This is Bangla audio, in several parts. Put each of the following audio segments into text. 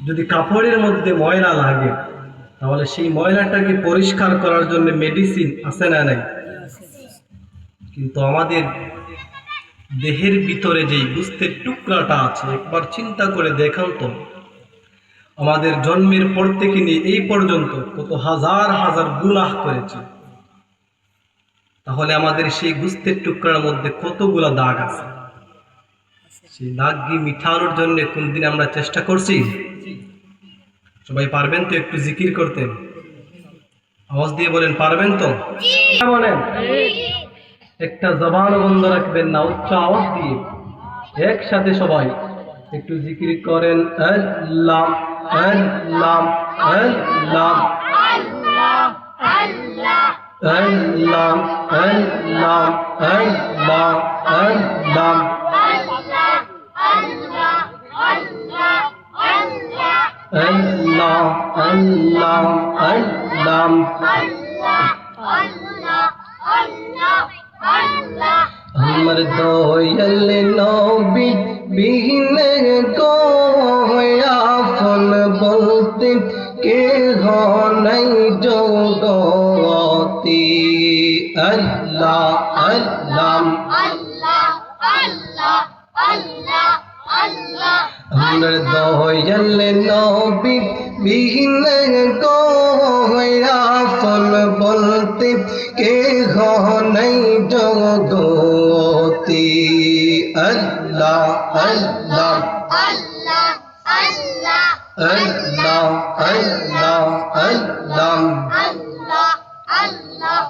যদি কাপড়ের মধ্যে ময়লা লাগে তাহলে সেই ময়লাটাকে পরিষ্কার করার জন্য মেডিসিন আছে না নাই? কিন্তু আমাদের দেহের ভিতরে যেই গোস্তের টুকরাটা আছে, একবার চিন্তা করে দেখান তো, আমাদের জন্মের পর থেকে নিয়ে এই পর্যন্ত কত হাজার হাজার গুনাহ করেছে, তাহলে আমাদের সেই গোস্তের টুকরার মধ্যে কতগুলা দাগ আছে। সেই দাগকে মিটানোর জন্য কোনদিন আমরা চেষ্টা করছি? সবাই পারবেন তো একটু জিকির করতে? আওয়াজ দিয়ে বলেন, পারবেন তো? বলেন, একটা জবান বন্ধ রাখবেন না, উচ্চ আওয়াজ দিয়ে একসাথে সবাই একটু জিকির করেন, আল্লাহ আল্লাহ আল্লাহ আল্লাহ আল্লাহ আল্লাহ আল্লাহ আল্লাহ আল্লাহ আল্লাহ। हमर दोयल नबी बिहने को आफन बोलते के हो नहीं जोगती। अल्लाह अल्लाह अल्लाह अल्लाह अल्लाह अल्लाह। हमर दोयल नबी बिहने को आफन बोलते के हो नहीं जोगती। अल्लाह अल्लाह अल्लाह अल्लाह अल्लाह अल्लाह अल्लाह अल्लाह अल्लाह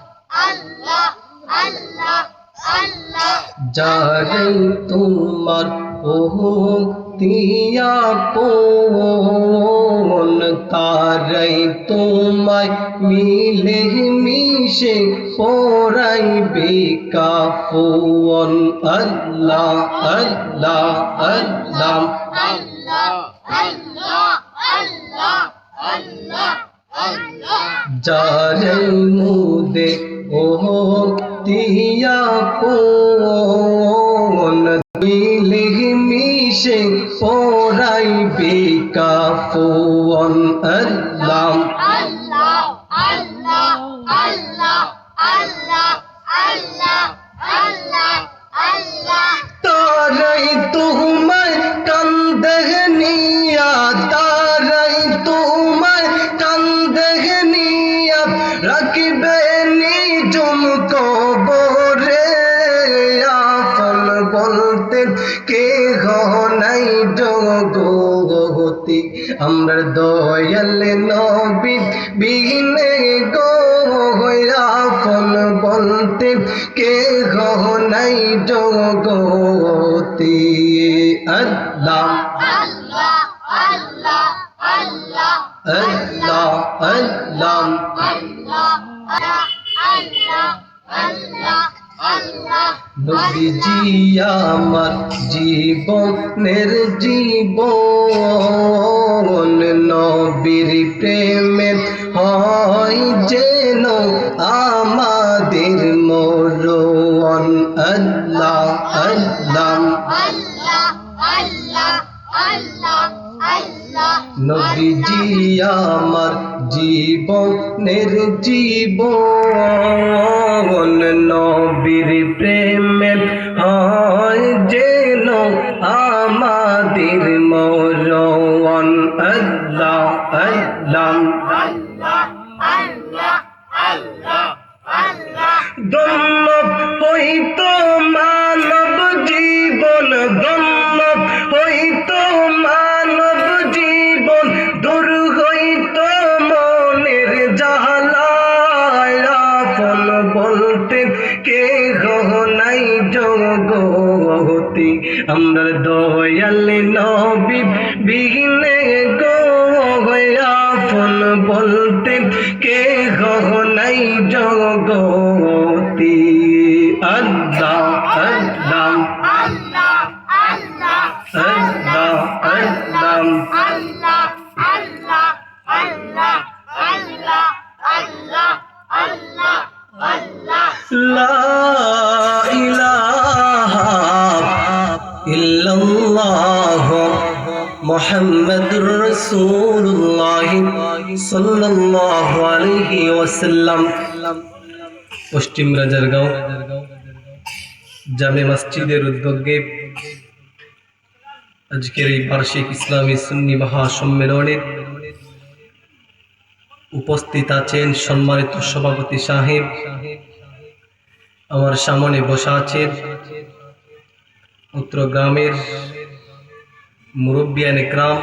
अल्लाह अल्लाह अल्लाह। जारे तुम्हार तिया पोन तारै तुम्हाय मिले मिशे पोराई बेकाफुन। अल्लाह अल्लाह अल्लाह अल्लाह अल्लाह अल्लाह अल्लाह अल्लाह। जारे मुदे ओ तिया पोन मिले मिशे पोराई बेकाफुन। अल्लाह अल्लाह अल्लाह अल्लाह अल्लाह अल्लाह अल्लाह अल्लाह। तारै तुम्हाय कंदहनिया तारै तुम्हाय कंदहनिया रखबे निजुम को बोरे आफन बोलते के हो नहीं जोगती। हमर दोयल नबी बिहने गो आफन बोलते के हो नहीं जोगती। अल्लाह अल्लाह अल्लाह अल्लाह अल्लाह अल्लाह अल्लाह अल्लाह अल्लाह अल्लाह। नबीजी आमार जीवनेर जीवन नबीर प्रेमे হয় যেন আমাদের মরণ। আল্লাহ আল্লাহ আল্লাহ আল্লাহ আল্লাহ আল্লাহ। নবীজি আমার জীবনের জীবন নবীর প্রেমে হয় যেন আমাদের মরণ। আল্লাহ আল্লাহ আল্লাহ আল্লাহ আল্লাহ আল্লাহ। ধন্য হইতো মানব জীবন ধন্য হইতো মানব জীবন দূর হইতো মনের জাহালায় আপন বলতে কে নাই জগতি। আমরা দয়াল নবী বিহীনে গো আপন বলতে কে নাই জগতি। আল্লাহ আল্লাহ আল্লাহ আল্লাহ আল্লাহ আল্লাহ আল্লাহ আল্লাহ আল্লাহ আল্লাহ আল্লাহ আল্লাহ আল্লাহ। লা ইলাহা ইল্লাল্লাহ মুহাম্মাদুর রাসূলুল্লাহ সাল্লাল্লাহু আলাইহি ওয়াসাল্লাম পশ্চিম রাজারগাঁও জামে মসজিদের উদ্যোগে আজকের এই বার্ষিক ইসলামী সুন্নি মহাসম্মেলনে উপস্থিত আছেন সম্মানিত সভাপতি সাহেব, আমার সামনে বসা আছেন উত্তর গ্রামের মুরব্বিয়ান একরাম।